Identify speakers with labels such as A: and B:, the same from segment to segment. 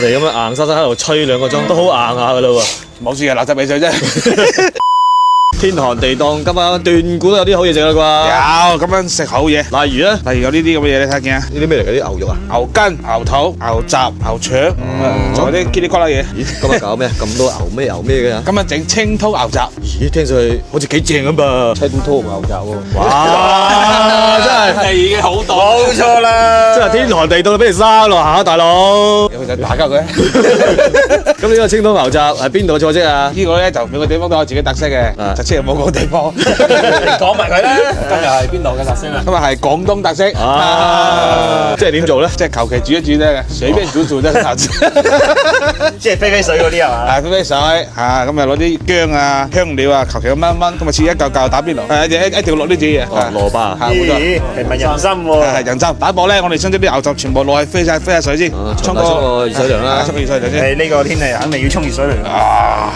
A: 你咁樣硬生生喺度吹2個鐘，都好硬下噶啦喎。
B: 冇事啊，垃圾尾水啫。
A: 天寒地凍，今晚斷估都有啲好嘢食啦啩。
B: 有，咁樣食好嘢。
A: 例如咧，
B: 例如有呢啲咁嘅嘢，你睇下見啊？
A: 呢啲咩嚟嘅？啲牛肉啊？
B: 牛筋、牛肚、牛雜、牛腸，仲有啲嘰哩呱啦嘢。
A: 咦，今日搞咩？咁多牛咩嘅？
B: 今日整清湯牛雜。
A: 咦，聽上去好似幾正咁噃。
C: 清湯牛雜喎。
A: 哇，真係
C: 已經好到。冇錯啦。
A: 真係天寒地凍，俾你生落下大佬。
B: 有就打交嘅。
A: 咁呢個清湯牛雜係邊度嘅菜式啊？
B: 呢個咧就每個地方都有自己特色嘅，特色又冇個地方。
C: 講埋佢啦。今日係邊度嘅特色啊？
B: 今日係廣東特色。
A: 即係點做咧？
B: 即係求其煮一煮啫，隨便煮得牛。
C: 即係飛飛水嗰啲係嘛？
B: 係飛飛水嚇，咁啊攞啲薑啊、香料啊，求其咁炆，咁啊切一嚿嚿打邊爐，一定要落呢啲嘢。
A: 蘿蔔啊，
B: 係冇錯。
C: 係咪人參喎？
B: 係人參。第一步咧，我哋將啲牛雜全部落去飛晒水先，
A: 沖個熱水涼啦。
B: 沖個熱水涼先。
C: 係呢個天氣肯定要沖熱水涼。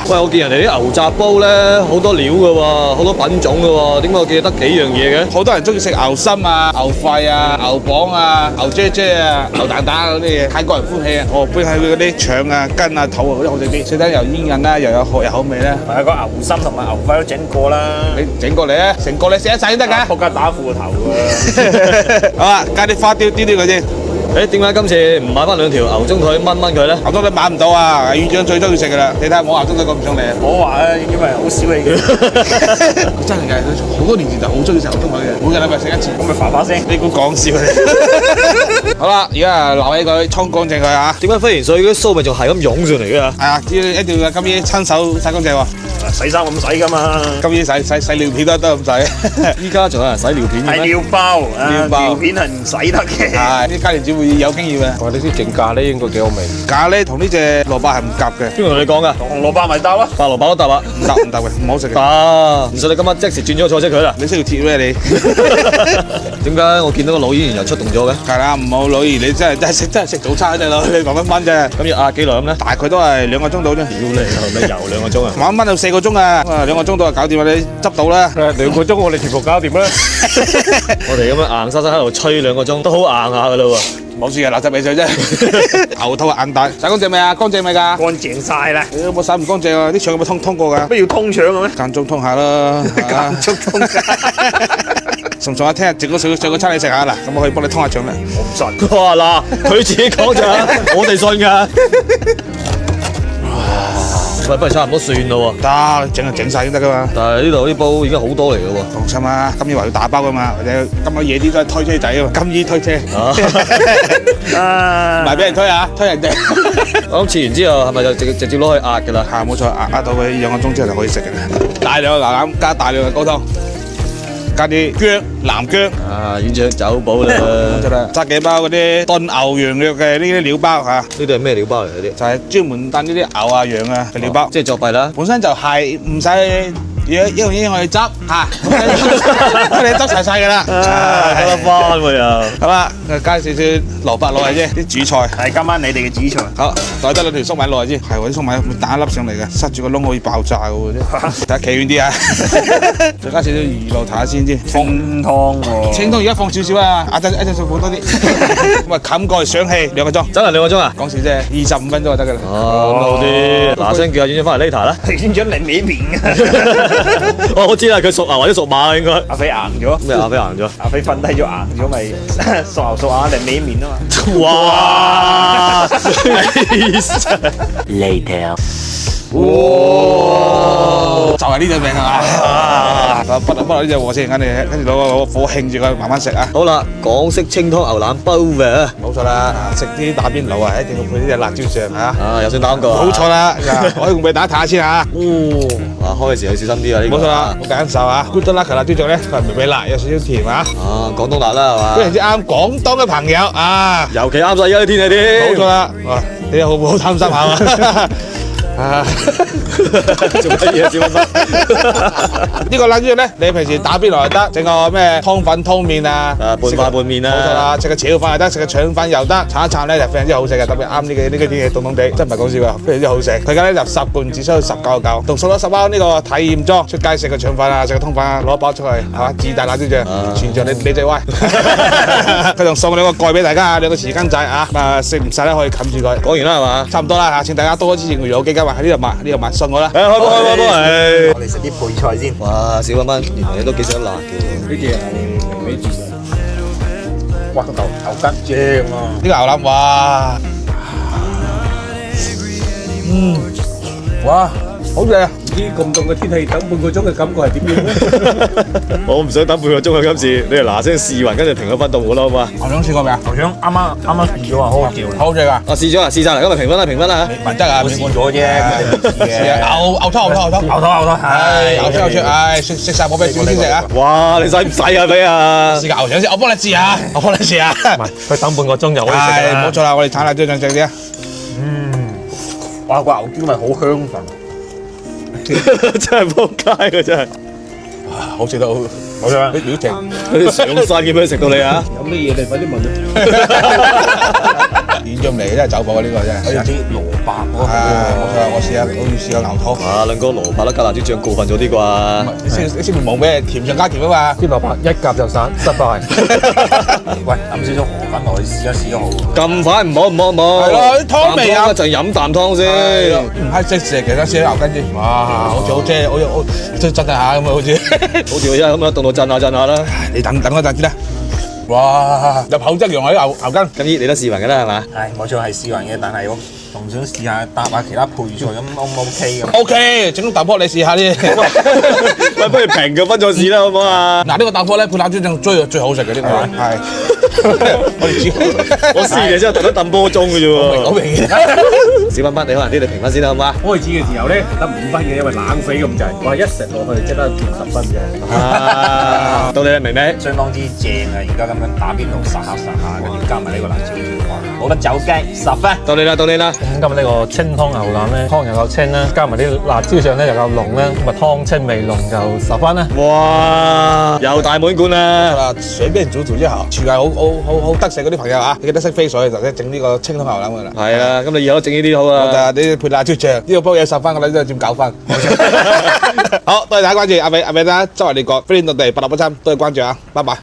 A: 喂，我見人哋啲牛雜煲咧好多料㗎喎，好多品種㗎喎，點解我記得幾樣嘢嘅？
B: 好多人中意食牛心啊、牛肺啊、牛膀啊、牛啫啊、牛蛋蛋嗰啲嘢，太過人歡喜啊！我搬喺佢嗰啲腸啊、筋啊、肚啊嗰啲好食啲，食得又煙韌啦，又有口味啦。
C: 係個牛心同埋牛肺都整過啦。
B: 你整過嚟啊，成個你食得晒先得㗎。
C: 仆街打褲頭喎。
B: 好啊，加啲花雕啲佢先。
A: 誒，點解今次唔買翻2條牛中腿炆佢咧？
B: 牛中腿買唔到啊！院長最中意食㗎啦，你睇下冇牛中腿咁唔上嚟啊！
C: 我話啊，因為好少氣嘅。
B: 真係㗎，佢好多年前就好中意食牛中腿嘅，每個禮拜食一次。
C: 咁咪發發聲。
B: 你估講笑啊？好啦，而家留起佢，沖乾淨佢啊！
A: 點解飛完水嗰啲鬚咪仲係咁湧上嚟嘅？
B: 係啊，一定要金姨親手洗乾淨喎。
C: 洗衫咁洗㗎嘛。
B: 金姨洗尿片都得咁洗。
A: 依家仲有人洗尿片嘅
C: 係
A: 咩？
C: 尿包，
B: 尿包
C: 尿片係唔洗得嘅。
B: 係啲家庭主婦有經驗啊！
C: 我哋啲整咖喱應該幾好味。
B: 咖喱同呢隻蘿蔔係唔夾嘅，
A: 邊個同你講㗎？
C: 紅蘿蔔咪得咯。
A: 白蘿蔔都得啊！
B: 唔得嘅，唔好食嘅。
A: 唔信你今晚即時轉咗菜式佢啦！
B: 你識要鐵咩你？
A: 點解我見到個老演員又出動咗嘅？
B: 係啦，唔好老兒，你真係食早餐啫咯，你講1蚊啫。
A: 咁要壓幾耐咁咧？
B: 大概都係2個鐘到啫。
A: 屌你，係咪油2個鐘啊？
B: 慢慢到4個鐘啊，2個鐘到就搞掂啦，你執到啦。
C: 2個鐘我哋全部搞掂啦。
A: 我哋咁樣硬生生喺度吹2個鐘，都好硬下噶啦喎！
B: 冇事啊，垃圾尾水啫。牛肚硬蛋，洗乾淨未啊？乾淨未㗎？
C: 乾淨晒啦。
B: 你有冇洗唔乾淨啊？啲腸有冇通過㗎？
C: 乜要通腸嘅咩？
B: 間中通下啦。
C: 間中通。
B: 送唔送啊？聽日整個上個餐你食下嗱，咁我可以幫你通下腸啦。
C: 我唔信。
A: 哇嗱，佢自己講咋，我哋信㗎。喂，不如差唔多算咯喎。
B: 得，整晒先得㗎嘛。
A: 但係呢度啲煲已經好多嚟嘅喎。
B: 放心啦，今日話要打包㗎嘛，或者今日夜啲都係推車仔啊嘛，今姨推車。
C: 啊！
B: 唔係俾人推啊，推人哋。
A: 我諗切完之後係咪就直接攞去壓㗎啦？
B: 係冇錯，壓到佢2個鐘之後就可以食嘅啦。大量嘅牛腩加大量嘅高湯，加啲薑、南薑。
A: 院長走寶啦！
B: 得啦，揸幾包嗰啲燉牛羊肉嘅呢啲料包嚇，
A: 呢啲係咩料包嚟嗰啲？
B: 就係專門燉呢啲牛啊羊啊嘅料包。
A: 即係作弊啦！
B: 本身就係唔使一樣嘢我哋執嚇，我哋執齊晒㗎啦。
A: 得得翻喎又。
B: 好啦，加少少蘿蔔落嚟啫，啲主菜。
C: 係今晚你哋嘅主菜。
B: 好，袋得2條粟米落嚟先。係喎，啲粟米會彈一粒上嚟嘅，塞住個窿可以爆炸嘅喎啫。大家企遠啲啊！再加少少魚露睇下先先。
C: 清湯喎。
B: 清湯而家放少少啊，一陣再放多啲。咁啊冚蓋上氣2個鐘。
A: 真係2個鐘啊？
B: 講笑啫，25分鐘就得㗎啦。
A: 哦，咁好啲。嗱聲叫阿院長翻嚟 later 啦。
C: 院長嚟歪面嘅。
A: 哦，我知啦，佢屬牛或者屬馬應該。
C: 阿飛硬咗。
A: 咩阿飛硬咗？
C: 阿飛瞓低咗硬咗，咪屬牛屬馬嚟歪面啊嘛。
A: 哇
D: Later.
B: 哇！就係呢隻命啊！不落呢隻鑊先，跟住攞個火興住佢，慢慢食啊！
A: 好啦，港式清湯牛腩煲嘅。
B: 冇錯啦，食啲打邊爐啊，一定要配呢隻辣椒醬嚇。
A: 有先打過。
B: 冇錯啦，我可以俾大家睇下先嚇。
A: 開嘅時候要小心啲啊！呢個
B: 冇錯啦，好緊手啊！Good luck 辣椒醬咧，佢係微微辣，有少少甜啊！
A: 廣東辣啦係嘛？
B: 非常之啱廣東嘅朋友啊！
A: 尤其啱晒而家啲天氣啲。
B: 冇錯啦，哇！你又好貪心下嘛？啊，
A: 做乜嘢小斌？
B: 呢個冷豬肉咧，你平時打邊爐又得，整個咩湯粉湯麵啊，
A: 半飯半麵啊，
B: 冇錯啦，食個炒飯又得，食個腸粉又得，炒一炒咧就非常之好食嘅，特別啱呢個天氣凍凍地，真唔係講笑啊，非常之好食。佢而家咧就10罐只需要19.9，同送咗10包呢個體驗裝，出街食個腸粉啊，食個湯粉啊，攞一包出去係嘛，自帶辣椒醬，全場你最威。佢仲送兩個蓋俾大家，兩個匙羹仔啊，食唔晒咧可以冚住佢。
A: 講完啦係嘛？
B: 差唔多啦嚇，請大家多支持魚佬基金啊，喺呢度買信我啦。
A: 開波！
C: 我哋食啲配菜先。
A: 哇，小斌斌原來你都幾食得辣嘅
C: 呢啲係美住。哇，個牛筋正啊！
B: 呢個牛腩，哇，哇，好正啊！
D: 呢咁凍嘅天氣，等半個鐘嘅感覺係點樣咧？
A: 我唔想等半個鐘啊！今次你哋嗱聲試勻，跟住停咗分到好啦，好嘛？
B: 牛腸試過未啊？
C: 頭想啱啱試咗話好好調，
B: 好正啊！
A: 我試咗啦，試晒啦，今日評分啦，評分啦
B: 文質啊，
C: 我試咗啫，
B: 牛湯，牛出，唉，食晒冇俾小先食啊！
A: 哇，你使唔使啊？俾啊！
B: 試下牛腸先，我幫你試下，我幫你試下。
C: 唔係，佢等半個鐘就可以食
B: 係
C: 啦。
B: 冇錯啦，我哋炒辣椒醬正啲啊！
C: 哇，個牛筋咪好香份。
A: 真係仆街嘅真係，
B: 好食到
C: 好香。
B: 啲料正，
A: 佢上山點樣食到你啊？
D: 有咩嘢你快啲問啊！
B: 點咗味真係走寶啊！呢個真係。
C: 有啲蘿蔔喎。
B: 冇錯啦，我試下，好似試個牛湯。
A: 啊，兩個蘿蔔啦，加辣椒醬過分咗啲啩？
B: 你先冇咩甜上加甜啊嘛！
D: 啲蘿蔔一夾就散，失敗。
C: 喂，抌少少河粉落去試一試都好。
A: 咁快唔好。
B: 係咯啲湯味啊
A: 啖就飲啖湯先。
B: 唔係即食其他試牛筋先。哇，好似好正，好真係下咁啊，好似。
A: 好似我而家咁樣凍到震下啦。
B: 你等一陣先啦。哇！入口即溶啊啲牛筋。
A: 咁依你都試勻㗎啦係嘛？
C: 係冇錯係試勻嘅，但係我仲想試下搭下其他配菜咁 O 唔 OK 咁。
B: O K，整到豆卜你試下啲。
A: 喂，不如平嘅分咗試啦，好唔好啊？
B: 嗱，呢個豆卜咧配辣椒醬最好食嘅呢個係。我哋知。
A: 我試完之後特登揼波鐘嘅啫喎。
B: 好明顯。
A: 小斌斌，你可能啲你評分先啦，好唔好啊？
D: 開始嘅時候咧得5分嘅，因為冷死咁滯。哇！一食落去即刻變10分嘅。
A: 啊，到你啦，明明。
C: 相當之正啊！而家咁樣打邊爐烚下，跟住加埋呢個辣椒醬，冇得走雞，10分。
A: 到你啦。
E: 咁今日呢個清湯牛腩咧，湯又夠清啦，加埋啲辣椒醬咧又夠濃啦，咁啊湯清味濃就10分啦。
A: 哇，又大滿貫啦！
B: 嗱，隨便煮之後，廚藝好得食嗰啲朋友啊，你記得識飛水就識整呢個清湯牛腩㗎啦。
A: 係啦，咁你以後都整呢啲好啦。
B: 你配辣椒醬，呢個煲嘢10分，我哋都係佔9分。好，多謝大家關注，阿美大家周圍列國飛天遁地，百立不侵，多謝關注啊，拜拜。